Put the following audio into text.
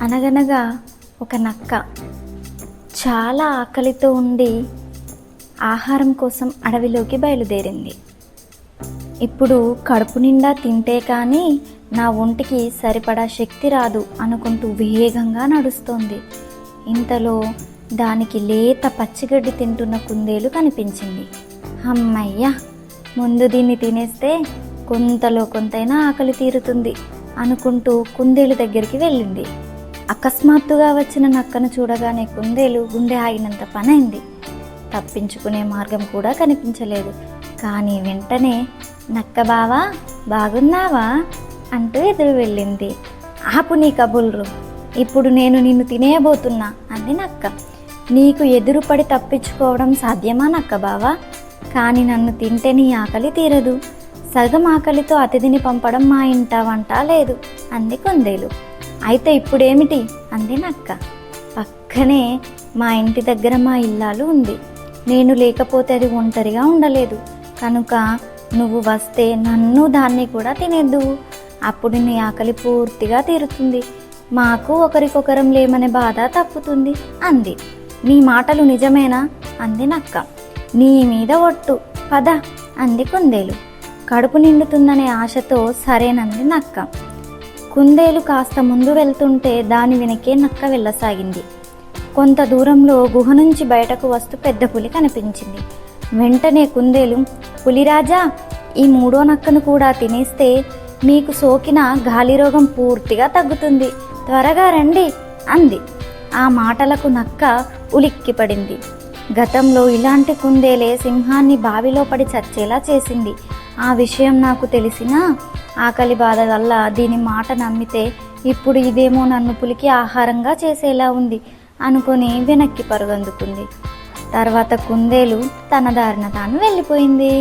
అనగనగా ఒక నక్క చాలా ఆకలితో ఉండి ఆహారం కోసం అడవిలోకి బయలుదేరింది. ఇప్పుడు కడుపు నిండా తింటే కానీ నా ఒంటికి సరిపడా శక్తి రాదు అనుకుంటూ వేగంగా నడుస్తోంది. ఇంతలో దానికి లేత పచ్చిగడ్డి తింటున్న కుందేలు కనిపించింది. అమ్మయ్య, ముందు దీన్ని తినేస్తే కొంతలో కొంతైనా ఆకలి తీరుతుంది అనుకుంటూ కుందేలు దగ్గరికి వెళ్ళింది. అకస్మాత్తుగా వచ్చిన నక్కను చూడగానే కుందేలు గుండె ఆగినంత పనైంది. తప్పించుకునే మార్గం కూడా కనిపించలేదు. కానీ వెంటనే నక్క బావా, బాగున్నావా అంటూ ఎదురు వెళ్ళింది. ఆపు నీ కబుల్రు, ఇప్పుడు నేను నిన్ను తినేయబోతున్నా అంది నక్క. నీకు ఎదురుపడి తప్పించుకోవడం సాధ్యమా నక్క బావా? కానీ నన్ను తింటే నీ ఆకలి తీరదు. సగం ఆకలితో అతిథిని పంపడం మా ఇంట వంట లేదు అంది కుందేలు. అయితే ఇప్పుడేమిటి అంది నక్క. పక్కనే మా ఇంటి దగ్గర మా ఇల్లాలు ఉంది. నేను లేకపోతే అది ఒంటరిగా ఉండలేదు. కనుక నువ్వు వస్తే నన్ను దాన్ని కూడా తినేద్దువు. అప్పుడు నీ ఆకలి పూర్తిగా తీరుతుంది. మాకు ఒకరికొకరం లేమనే బాధ తప్పుతుంది అంది. నీ మాటలు నిజమేనా అంది నక్క. నీ మీద ఒట్టు, పద అంది కుందేలు. కడుపు నిండుతుందనే ఆశతో సరేనంది నక్క. కుందేలు కాస్త ముందు వెళ్తుంటే దాని వెనకే నక్క వెళ్ళసాగింది. కొంత దూరంలో గుహ నుంచి బయటకు వస్తూ పెద్ద పులి కనిపించింది. వెంటనే కుందేలు, పులిరాజా, ఈ మూడో నక్కను కూడా తినేస్తే మీకు సోకిన గాలిరోగం పూర్తిగా తగ్గుతుంది, త్వరగా రండి అంది. ఆ మాటలకు నక్క ఉలిక్కిపడింది. గతంలో ఇలాంటి కుందేలే సింహాన్ని బావిలో పడి చచ్చేలా చేసింది. ఆ విషయం నాకు తెలిసినా ఆకలి బాధ వల్ల దీని మాట నమ్మితే ఇప్పుడు ఇదేమో నన్ను పులికి ఆహారంగా చేసేలా ఉంది అనుకొని వెనక్కి పరుగందుకుంది. తర్వాత కుందేలు తన దారిన తాను వెళ్ళిపోయింది.